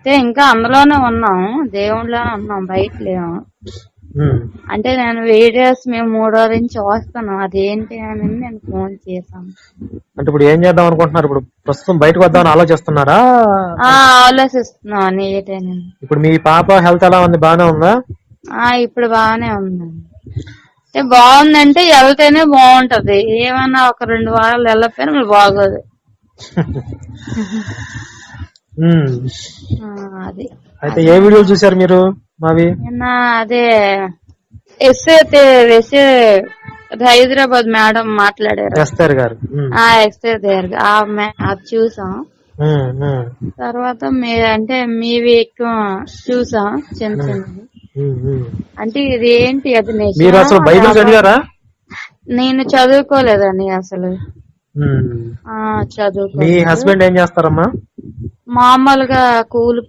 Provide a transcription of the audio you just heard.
అయితే ఇంకా అందులోనే ఉన్నాం, దేవుళ్ళలోనే ఉన్నాం, బయట లేము. అంటే నేను వీడియోస్ మేము 3 రోజుల నుంచి చూస్తున్నాం, అదేంటి అని నేను ఫోన్ చేశాను. అంటే ఇప్పుడు ఏం చేద్దాం అనుకుంటున్నారు? ఇప్పుడు ప్రస్తుతం బయటకు వద్దామని ఆలోచిస్తున్నారా? ఆలోచిస్తున్నాం నీటేనే. ఇప్పుడు మీ పాప హెల్త్ ఎలా ఉంది? బానే ఉందా? ఇప్పుడు బాగానే ఉందండి. అంటే బాగుందంటే వెళ్తేనే బాగుంటది, ఏమన్నా ఒక 2 వారాలు వెళ్ళకపోయినా మళ్ళీ బాగోదు. అది అయితే ఏ వీడియోలు చూసారు మీరు మావి? అదే హైదరాబాద్ మేడం మాట్లాడారు, ఎస్తర్ గారు. అది చూసాం. తర్వాత అంటే మీవి ఎక్కువ చూసాం, చిన్న చిన్నవి. అంటే ఇది ఏంటి, అది మీరు అసలు బైబిల్ చదివారా? నేను చదువుకోలేదండి అసలు. మీ హస్బెండ్ ఏం చేస్తారమ్మా? మామూలుగా కూలి